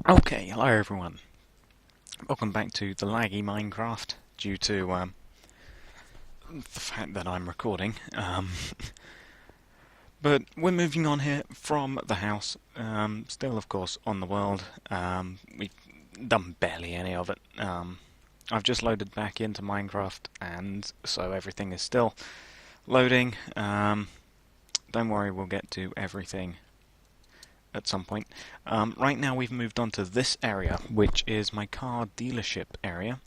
Okay, hello everyone. Welcome back to the laggy Minecraft due to the fact that I'm recording. But we're moving on here from the house, still of course on the world. We've done barely any of it. I've just loaded back into Minecraft and so everything is still loading. Don't worry, we'll get to everything at some point. Right now we've moved on to this area, which is my car dealership area.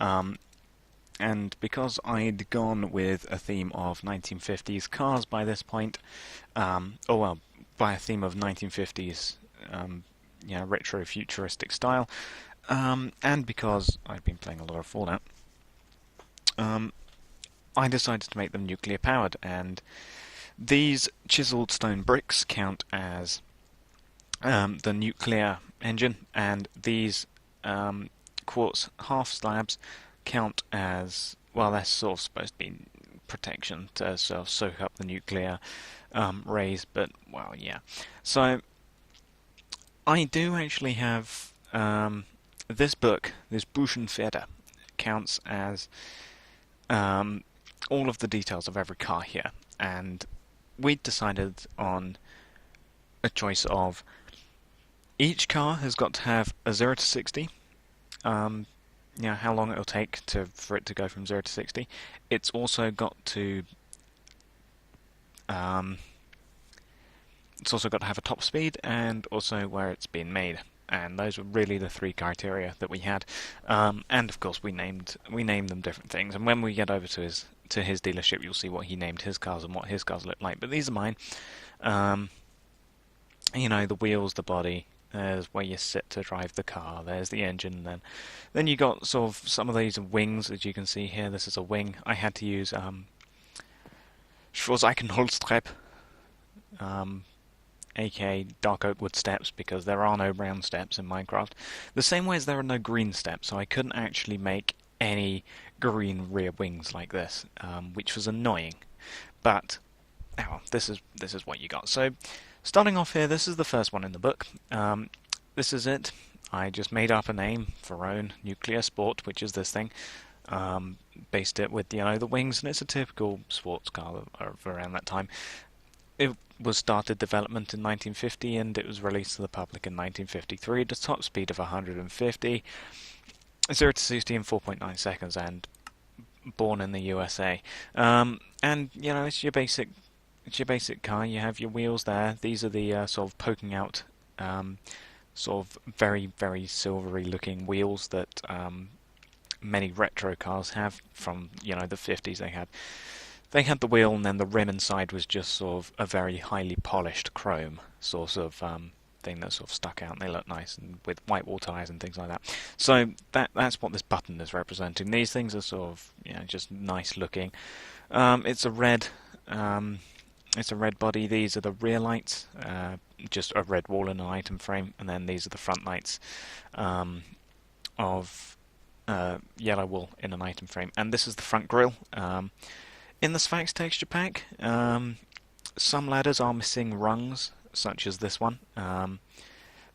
And because I'd gone with a theme of 1950s cars by this point, by a theme of 1950s, retro futuristic style, and because I'd been playing a lot of Fallout, I decided to make them nuclear powered, and these chiseled stone bricks count as the nuclear engine, and these quartz half slabs count as, well, they're sort of supposed to be protection to sort of soak up the nuclear rays, but, well, yeah. So, I do actually have this book, this Buchenpferde, counts as all of the details of every car here, and we decided on a choice of each car has got to have a 0 to 60. How long it'll take for it to go from 0 to 60. It's also got to have a top speed and also where it's been made. And those were really the three criteria that we had. And of course we named them different things. And when we get over to his dealership, you'll see what he named his cars and what his cars look like. But these are mine. The wheels, the body. There's where you sit to drive the car. There's the engine. Then you got sort of some of these wings, as you can see here. This is a wing. I had to use Schwarzeichen-Holztreppe, aka dark oak wood steps, because there are no brown steps in Minecraft. The same way as there are no green steps, so I couldn't actually make any green rear wings like this, which was annoying. But this is what you got. So, starting off here, this is the first one in the book. This is it. I just made up a name for own Nuclear Sport, which is this thing. Based it with the wings, and it's a typical sports car of around that time. It was started development in 1950, and it was released to the public in 1953 at a top speed of 150, 0 to 60 in 4.9 seconds, and born in the USA. It's your basic car. You have your wheels there. These are the sort of poking out, sort of very, very silvery looking wheels that many retro cars have from the 50s. They had the wheel, and then the rim inside was just sort of a very highly polished chrome sort of thing that sort of stuck out, and they look nice, and with white wall tires and things like that. So that's what this button is representing. These things are sort of just nice looking. It's a red. It's a red body. These are the rear lights, just a red wall and an item frame, and then these are the front lights of yellow wall in an item frame. And this is the front grille. In the Sphax texture pack, some ladders are missing rungs, such as this one.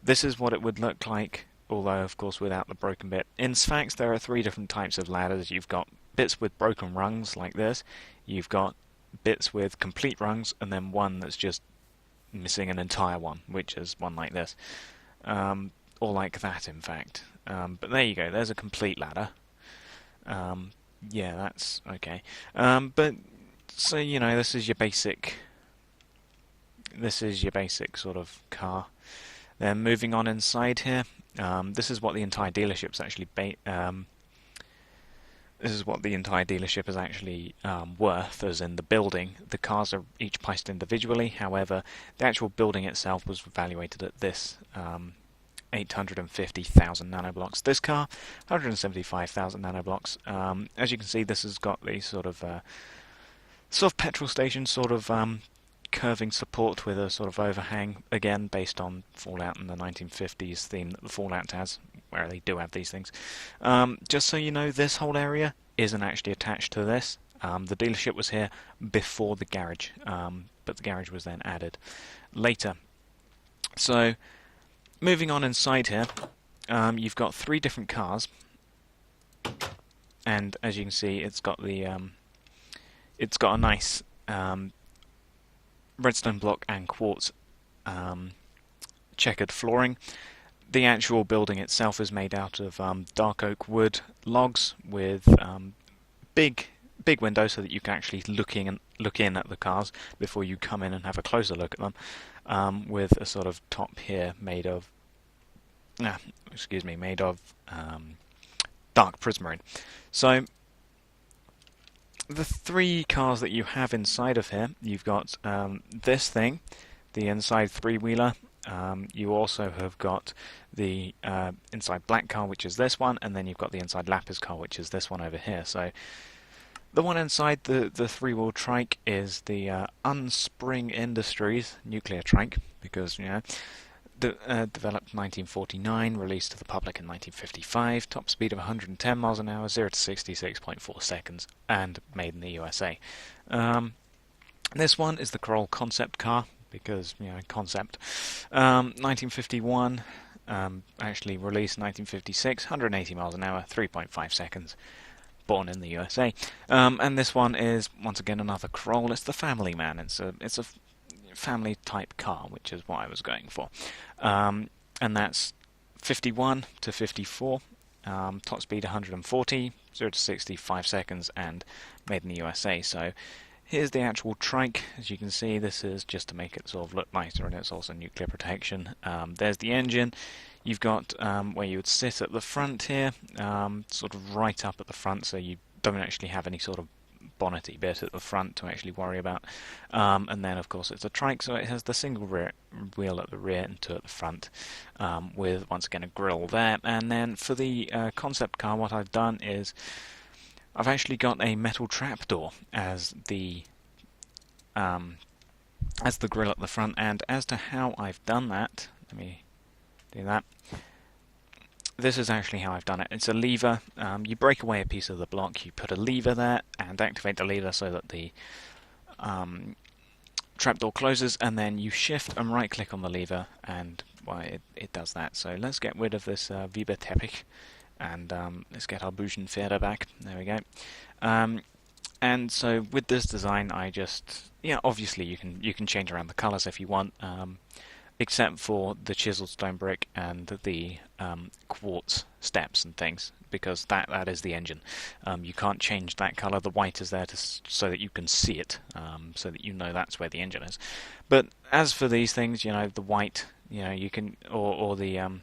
This is what it would look like, although of course without the broken bit. In Sphax there are three different types of ladders. You've got bits with broken rungs like this. You've got bits with complete rungs, and then one that's just missing an entire one, which is one like this, or like that, in fact. But there you go. There's a complete ladder. That's okay. But so this is your basic. This is your basic sort of car. Then moving on inside here, this is what the entire dealership's actually This is what the entire dealership is actually worth, as in the building. The cars are each priced individually. However, the actual building itself was evaluated at this 850,000 nanoblocks. This car, 175,000 nanoblocks. As you can see, this has got the sort of petrol station curving support with a sort of overhang, again based on Fallout and the 1950s theme that the Fallout has, where they do have these things. Just so you know, this whole area isn't actually attached to this. The dealership was here before the garage, but the garage was then added later. So moving on inside here, you've got 3 different cars, and as you can see, it's got a nice redstone block and quartz checkered flooring. The actual building itself is made out of dark oak wood logs with big windows so that you can actually look in at the cars before you come in and have a closer look at them. With a sort of top here made of dark prismarine. So the 3 cars that you have inside of here, you've got this thing, the inside 3-wheeler. You also have got the inside black car, which is this one, and then you've got the inside lapis car, which is this one over here. So the one inside the 3-wheel trike is the Unspring Industries nuclear trike, because developed 1949, released to the public in 1955, top speed of 110 miles an hour, 0 to 66.4 seconds, and made in the USA. This one is the Corolla concept car, because, concept. 1951, actually released 1956, 180 miles an hour, 3.5 seconds, born in the USA. And this one is, once again, another Corolla. It's the Family Man. It's a family type car, which is what I was going for. And that's 51 to 54, top speed 140, 0 to 65 seconds, and made in the USA. So here's the actual trike. As you can see, this is just to make it sort of look nicer, and it's also nuclear protection. There's the engine. You've got where you would sit at the front here, sort of right up at the front, so you don't actually have any sort of bonnety bit at the front to actually worry about. And then, of course, it's a trike, so it has the single rear wheel at the rear and 2 at the front, with, once again, a grille there. And then for the concept car, what I've done is I've actually got a metal trapdoor as the grille at the front. And as to how I've done that, let me do that. This is actually how I've done it. It's a lever. You break away a piece of the block, you put a lever there and activate the lever so that the trapdoor closes, and then you shift and right click on the lever, and it does that. So let's get rid of this Weber Teppich, and let's get our Buchenpferde back. There we go. And so with this design, I just, obviously you can change around the colours if you want, except for the chiseled stone brick and the quartz steps and things, because that is the engine. You can't change that colour. The white is there so that you can see it, so that you know that's where the engine is. But as for these things, the white, you can, or the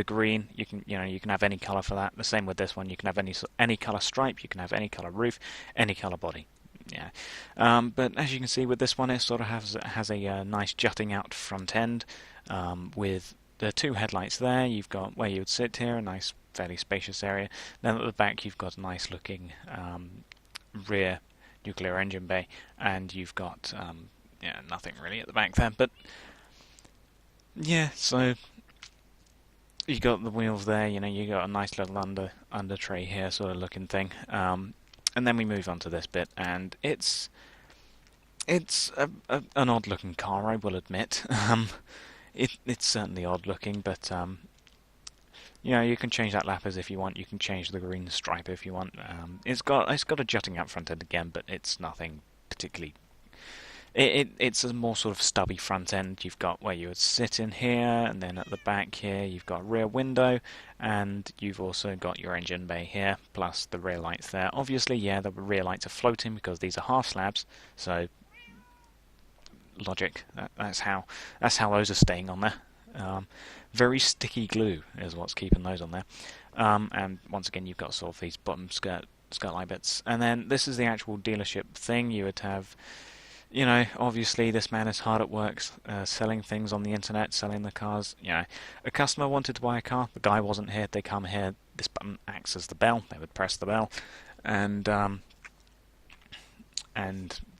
green, you can have any colour for that. The same with this one. You can have any colour stripe. You can have any colour roof, any colour body. Yeah, but as you can see with this one, it sort of has a nice jutting out front end, with the 2 headlights there. You've got where you would sit here, a nice fairly spacious area. Then at the back you've got a nice looking rear nuclear engine bay, and you've got nothing really at the back there. But yeah, so you got the wheels there. You got a nice little under tray here sort of looking thing. And then we move on to this bit, and it's an odd-looking car, I will admit. It's certainly odd-looking, but you can change that lapis if you want. You can change the green stripe if you want. It's got a jutting out front end again, but it's nothing particularly. It's a more sort of stubby front end. You've got where you would sit in here, and then at the back here you've got a rear window, and you've also got your engine bay here, plus the rear lights there. Obviously, the rear lights are floating because these are half slabs, so logic. That's how those are staying on there. Very sticky glue is what's keeping those on there. And once again, you've got sort of these bottom skirt light bits, and then this is the actual dealership thing. You would have. Obviously this man is hard at work selling things on the internet, selling the cars. A customer wanted to buy a car, the guy wasn't here, they come here, this button acts as the bell, they would press the bell, and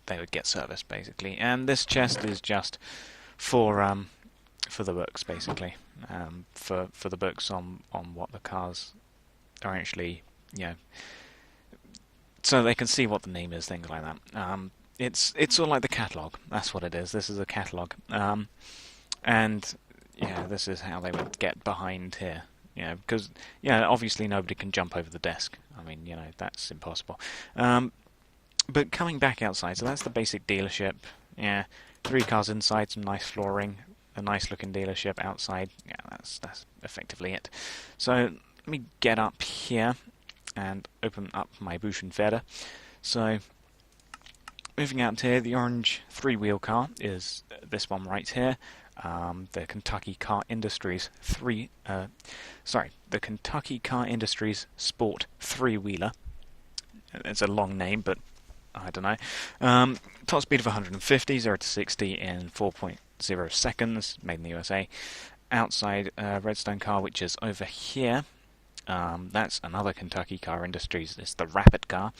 they would get service, basically. And this chest is just for the books, basically, for the books on what the cars are actually, so they can see what the name is, things like that. It's sort of like the catalogue. That's what it is. This is a catalogue, and yeah, this is how they would get behind here. Because obviously nobody can jump over the desk. I mean, that's impossible. But coming back outside, so that's the basic dealership. Yeah, 3 cars inside, some nice flooring, a nice looking dealership outside. Yeah, that's effectively it. So let me get up here and open up my Buschenfeder. So moving out here, the orange 3-wheel car is this one right here. The Kentucky Car Industries the Kentucky Car Industries Sport 3-wheeler. It's a long name, but I don't know. Top speed of 150, 0 to 60 in 4.0 seconds, made in the USA. Outside Redstone car, which is over here. That's another Kentucky Car Industries. It's the Rapid car.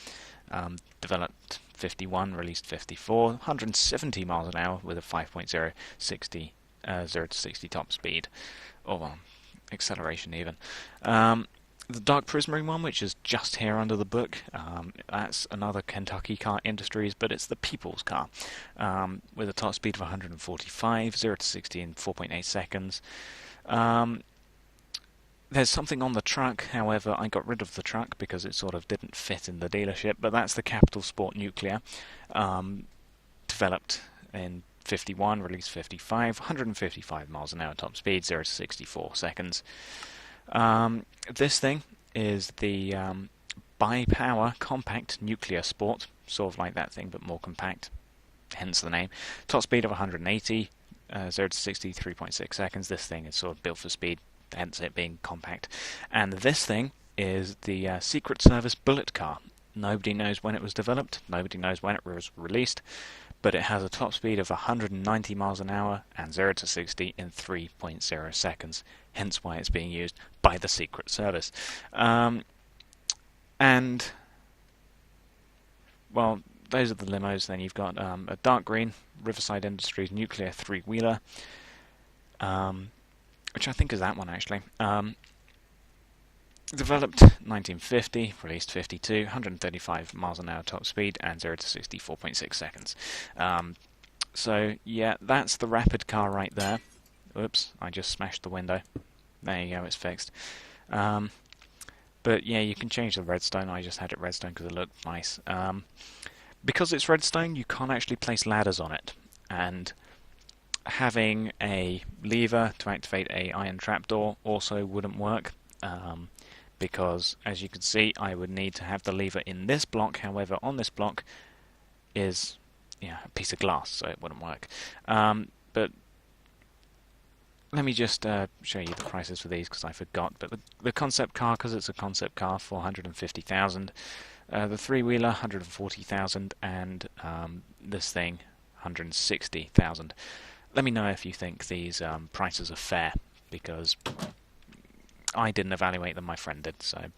Developed 51, released 54, 170 miles an hour with a 5.0 0 to 60 top speed, or acceleration even. The Dark Prismarine one, which is just here under the book, that's another Kentucky Car Industries, but it's the People's car, with a top speed of 145, 0 to 60 in 4.8 seconds. There's something on the truck, however, I got rid of the truck because it sort of didn't fit in the dealership, but that's the Capital Sport Nuclear, developed in 51, released 55, 155 miles an hour top speed, 0 to 64 seconds. This thing is the Bi-Power Compact Nuclear Sport, sort of like that thing but more compact, hence the name. Top speed of 180, 0 to 60, 3.6 seconds. This thing is sort of built for speed, hence it being compact. And this thing is the Secret Service Bullet car. Nobody knows when it was developed, nobody knows when it was released, but it has a top speed of 190 miles an hour and 0 to 60 in 3.0 seconds, hence why it's being used by the Secret Service. And, well, those are the limos. Then you've got a dark green Riverside Industries Nuclear 3-wheeler, which I think is that one actually. Developed 1950, released 52, 135 miles an hour top speed, and 0 to 60, 4.6 seconds. So, yeah, that's the Rapid car right there. Oops, I just smashed the window. There you go, it's fixed. But, yeah, you can change the redstone. I just had it redstone because it looked nice. Because it's redstone, you can't actually place ladders on it. And having a lever to activate a iron trapdoor also wouldn't work. Because, as you can see, I would need to have the lever in this block. However, on this block is a piece of glass, so it wouldn't work. But let me just show you the prices for these because I forgot. But the concept car, because it's a concept car, 450,000. The 3-wheeler, 140,000, and this thing, 160,000. Let me know if you think these prices are fair, because I didn't evaluate them, my friend did, so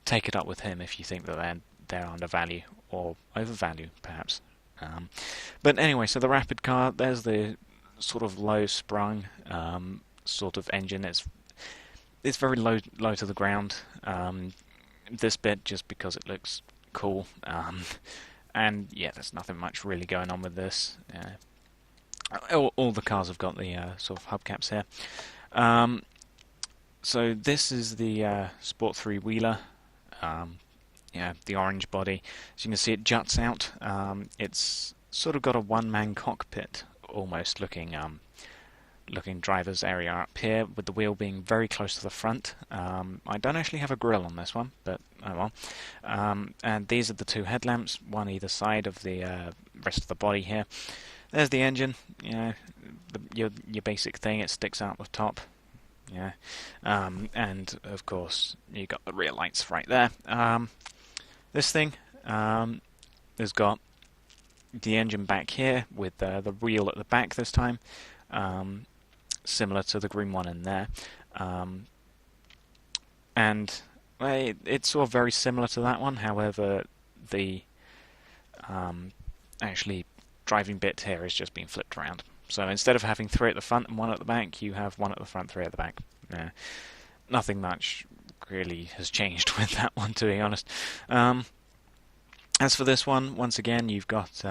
take it up with him if you think that they're undervalue or overvalue, perhaps. But anyway, so the Rapid car, there's the sort of low sprung sort of engine. It's very low to the ground. This bit just because it looks cool, and yeah, there's nothing much really going on with this. All the cars have got the sort of hubcaps here. So this is the Sport 3-wheeler, the orange body. As you can see, it juts out. It's sort of got a one-man cockpit, almost looking driver's area up here, with the wheel being very close to the front. I don't actually have a grille on this one, but oh well. And these are the 2 headlamps, one either side of the rest of the body here. There's the engine, your basic thing. It sticks out the top. Yeah, and of course you got the rear lights right there. This thing has got the engine back here with the wheel at the back this time, similar to the green one in there, and it's sort of very similar to that one. However, the actually driving bit here is just being flipped around. So instead of having 3 at the front and 1 at the back, you have 1 at the front, 3 at the back. Nothing much really has changed with that one, to be honest. As for this one, once again, you've got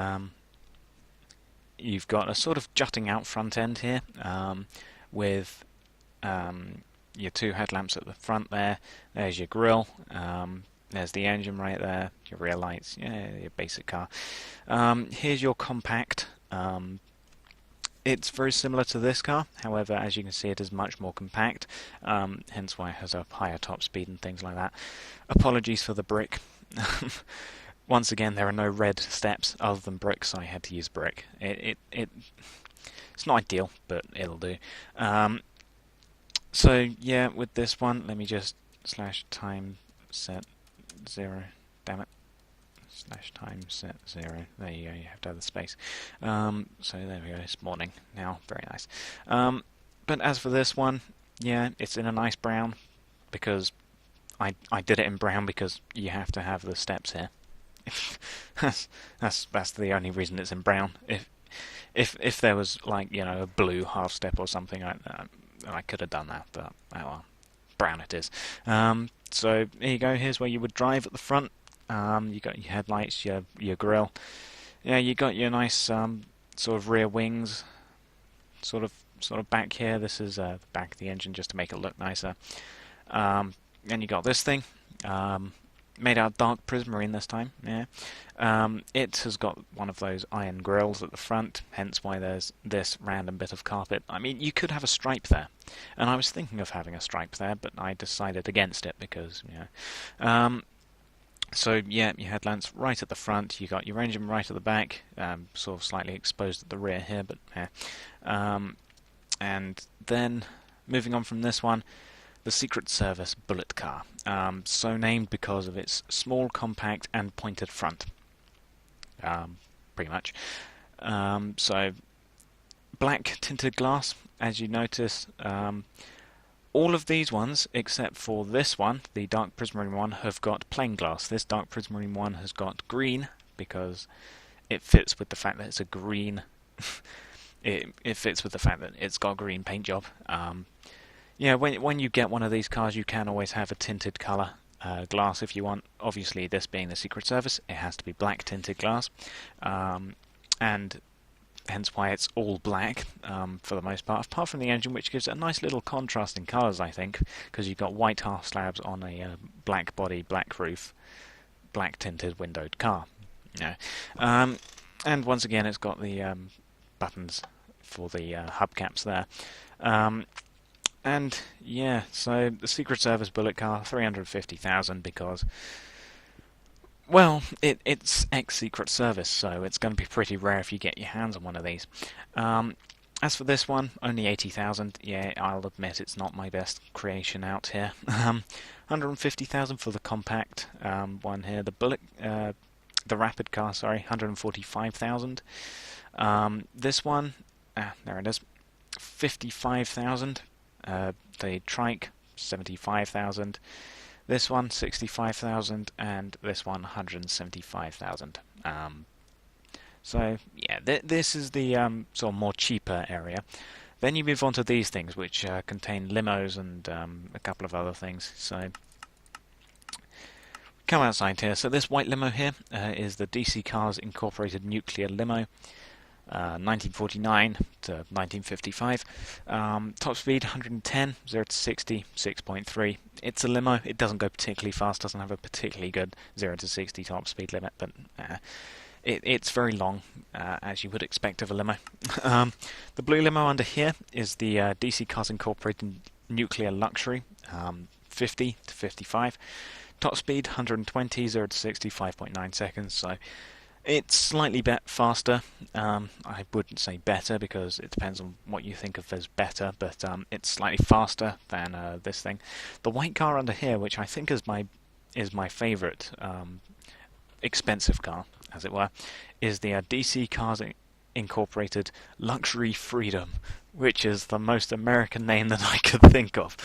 you've got a sort of jutting out front end here, with your two headlamps at the front there. There's your grille. There's the engine right there. Your rear lights. Yeah, your basic car. Here's your compact. It's very similar to this car, however, as you can see, it is much more compact, hence why it has a higher top speed and things like that. Apologies for the brick. Once again, there are no red steps other than brick, so I had to use brick. It's not ideal, but it'll do. So yeah, with this one, let me just /time set 0. Damn it. /time set 0. There you go, you have to have the space. So there we go, it's morning now, very nice. But as for this one, yeah, it's in a nice brown, because I did it in brown because you have to have the steps here. that's the only reason it's in brown. If there was, like, you know, a blue half step or something, I could have done that, but oh well, brown it is. So here you go, here's where you would drive at the front. You got your headlights, your grille. Yeah, you got your nice sort of rear wings, sort of back here. This is the back of the engine just to make it look nicer. And you got this thing, made out of dark prismarine this time. Yeah, it has got one of those iron grills at the front, hence why there's this random bit of carpet. I mean, you could have a stripe there, and I was thinking of having a stripe there, but I decided against it because, you know. So yeah, your headlamps right at the front, you got your engine right at the back, sort of slightly exposed at the rear here, but yeah. And then, moving on from this one, the Secret Service bullet car, so named because of its small, compact, and pointed front, pretty much. So, black tinted glass, as you notice. All of these ones, except for this one, the dark prismarine one, have got plain glass. This dark prismarine one has got green, because it fits with the fact that it's a green. it fits with the fact that it's got a green paint job. Yeah, when you get one of these cars, you can always have a tinted colour glass if you want. Obviously, this being the Secret Service, it has to be black tinted glass, and hence why it's all black for the most part, apart from the engine, which gives it a nice little contrast in colours, I think, because you've got white half slabs on a black body, black roof, black tinted windowed car. Yeah. And once again, it's got the buttons for the hubcaps there. And yeah, so the Secret Service bullet car, 350,000, because, well, it's ex-Secret Service, so it's going to be pretty rare if you get your hands on one of these. As for this one, only 80,000. Yeah, I'll admit it's not my best creation out here. 150,000 for the compact one here. The bullet, the rapid car, sorry, 145,000. This one, there it is, 55,000. The trike, 75,000. This one, 65,000, and this one, 175,000. So yeah, this is the sort of more cheaper area. Then you move on to these things, which contain limos and a couple of other things. So come outside here. So this white limo here is the DC Cars Incorporated Nuclear Limo. 1949 to 1955. Top speed 110, 0 to 60, 6.3. It's a limo. It doesn't go particularly fast, doesn't have a particularly good 0 to 60 top speed limit, but it's very long, as you would expect of a limo. The blue limo under here is the DC Cars Incorporated Nuclear Luxury, 50 to 55. Top speed 120, 0 to 60, 5.9 seconds, so it's slightly faster. I wouldn't say better because it depends on what you think of as better, but it's slightly faster than this thing. The white car under here, which I think is my favourite expensive car, as it were, is the DC Cars Incorporated Luxury Freedom, which is the most American name that I could think of.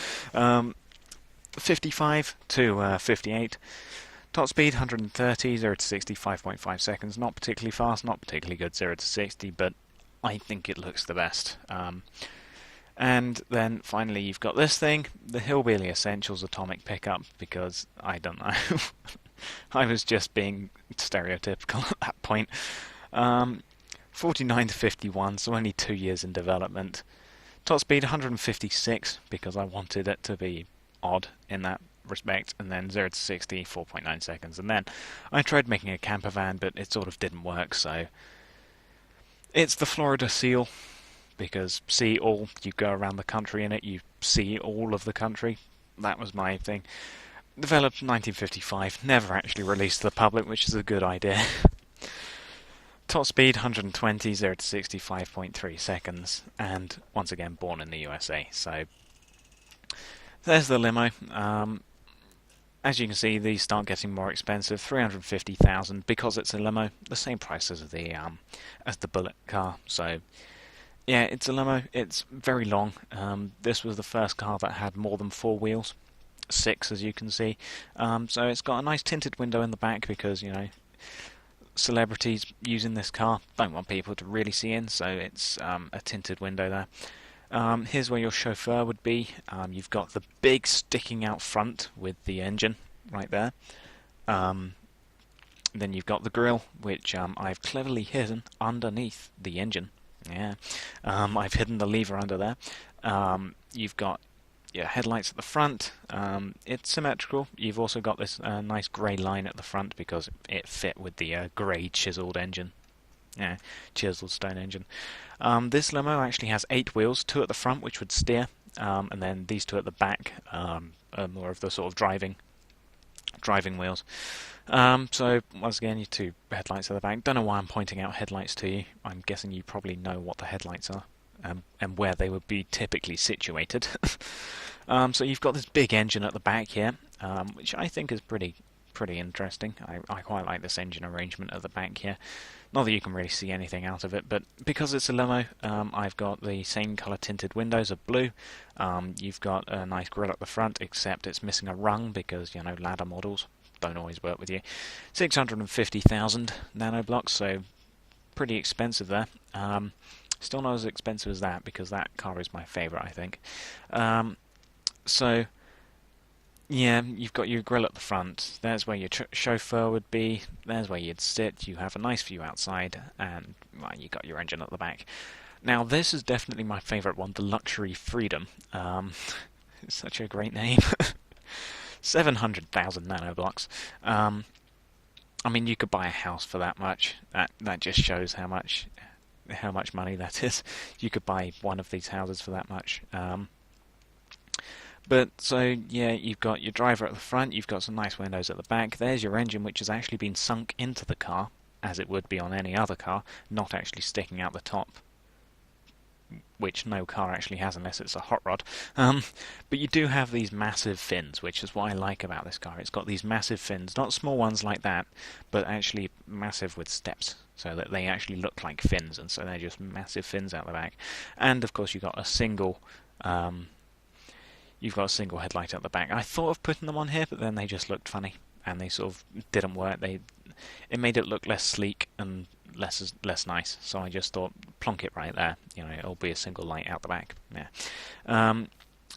55 to 58. Top speed 130, 0 to 60, 5.5 seconds. Not particularly fast, not particularly good 0 to 60, but I think it looks the best. And then finally you've got this thing, the Hillbilly Essentials Atomic Pickup, because I don't know, I was just being stereotypical at that point. 49 to 51, so only 2 years in development. Top speed 156 because I wanted it to be odd in that respect, and then 0 to 60 4.9 seconds. And then I tried making a camper van, but it sort of didn't work, so it's the Florida Seal because see all, you go around the country in it, you see all of the country. That was my thing. Developed 1955, never actually released to the public, which is a good idea. Top speed 120, 0 to 60 5.3 seconds, and once again born in the USA. So there's the limo. As you can see, these start getting more expensive. 350,000 because it's a limo, the same price as the Bullet car. So yeah, it's a limo. It's very long. This was the first car that had more than 4 wheels, 6 as you can see. So it's got a nice tinted window in the back because, you know, celebrities using this car don't want people to really see in, so it's a tinted window there. Here's where your chauffeur would be. You've got the big sticking out front with the engine right there. Then you've got the grille, which I've cleverly hidden underneath the engine. Yeah, I've hidden the lever under there. You've got your headlights at the front. It's symmetrical. You've also got this nice grey line at the front because it fit with the grey chiseled engine. Yeah, chiseled stone engine. This limo actually has 8 wheels, 2 at the front which would steer, and then these 2 at the back are more of the sort of driving wheels. So once again, your 2 headlights at the back. Don't know why I'm pointing out headlights to you. I'm guessing you probably know what the headlights are and where they would be typically situated. So you've got this big engine at the back here, which I think is pretty interesting. I quite like this engine arrangement at the back here. Not that you can really see anything out of it, but because it's a limo, I've got the same colour tinted windows of blue. You've got a nice grille at the front, except it's missing a rung because, you know, ladder models don't always work with you. 650,000 nanoblocks, so pretty expensive there. Still not as expensive as that because that car is my favourite, I think. So yeah, you've got your grille at the front. There's where your chauffeur would be. There's where you'd sit. You have a nice view outside, and well, you got your engine at the back. Now, this is definitely my favourite one, the Luxury Freedom. It's such a great name. 700,000 nanoblocks. I mean, you could buy a house for that much. That just shows how much money that is. You could buy one of these houses for that much. But so yeah, you've got your driver at the front, you've got some nice windows at the back. There's your engine, which has actually been sunk into the car, as it would be on any other car, not actually sticking out the top, which no car actually has unless it's a hot rod. But you do have these massive fins, which is what I like about this car. It's got these massive fins, not small ones like that, but actually massive with steps, so that they actually look like fins, and so they're just massive fins out the back. And of course you've got a single headlight at the back. I thought of putting them on here, but then they just looked funny, and they sort of didn't work. It made it look less sleek and less nice. So I just thought, plonk it right there. You know, it'll be a single light out the back. Yeah. And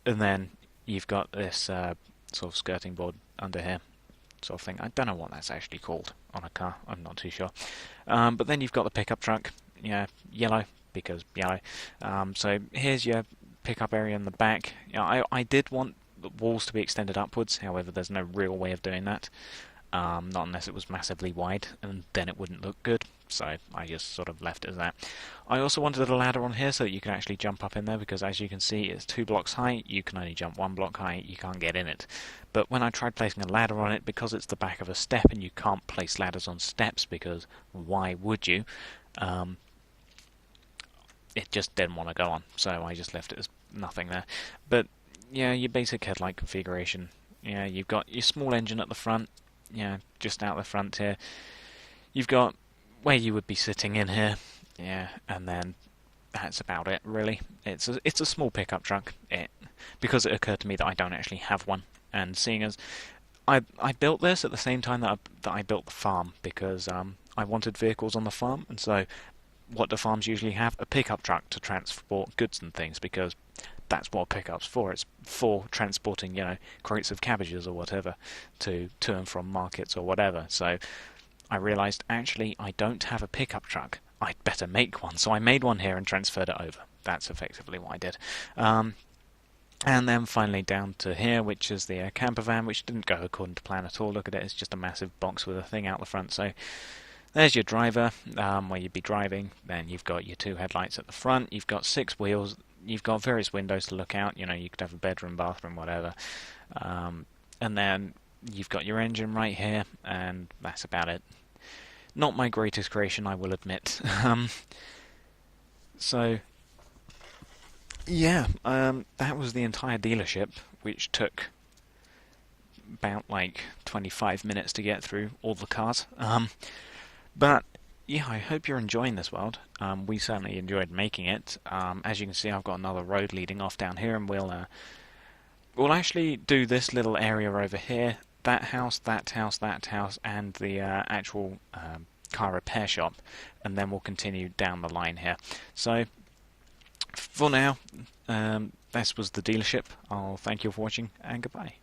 then you've got this sort of skirting board under here, sort of thing. I don't know what that's actually called on a car. I'm not too sure. But then you've got the pickup truck. Yeah, yellow because yellow. So here's your pickup area in the back. You know, I did want the walls to be extended upwards, however there's no real way of doing that, not unless it was massively wide, and then it wouldn't look good, so I just sort of left it as that. I also wanted a ladder on here so that you can actually jump up in there, because as you can see it's 2 blocks high, you can only jump 1 block high, you can't get in it. But when I tried placing a ladder on it, because it's the back of a step and you can't place ladders on steps because why would you, it just didn't want to go on, so I just left it as nothing there. But yeah, your basic headlight configuration. Yeah, you've got your small engine at the front. Yeah, just out the front here. You've got where you would be sitting in here. Yeah, and then that's about it really. It's a small pickup truck. Because it occurred to me that I don't actually have one, and seeing as I built this at the same time that I built the farm, because I wanted vehicles on the farm, and so what do farms usually have? A pickup truck to transport goods and things, because that's what a pickup's for. It's for transporting, you know, crates of cabbages or whatever to and from markets or whatever. So I realised, actually, I don't have a pickup truck. I'd better make one. So I made one here and transferred it over. That's effectively what I did. And then finally down to here, which is the camper van, which didn't go according to plan at all. Look at it, it's just a massive box with a thing out the front. So there's your driver, where you'd be driving. Then you've got your 2 headlights at the front. You've got 6 wheels. You've got various windows to look out. You know, you could have a bedroom, bathroom, whatever. And then you've got your engine right here, and that's about it. Not my greatest creation, I will admit. So yeah, that was the entire dealership, which took about like 25 minutes to get through all the cars. But yeah, I hope you're enjoying this world. We certainly enjoyed making it. As you can see, I've got another road leading off down here, and we'll actually do this little area over here, that house, that house, that house, and the actual car repair shop, and then we'll continue down the line here. So for now, this was the dealership. I'll thank you for watching, and goodbye.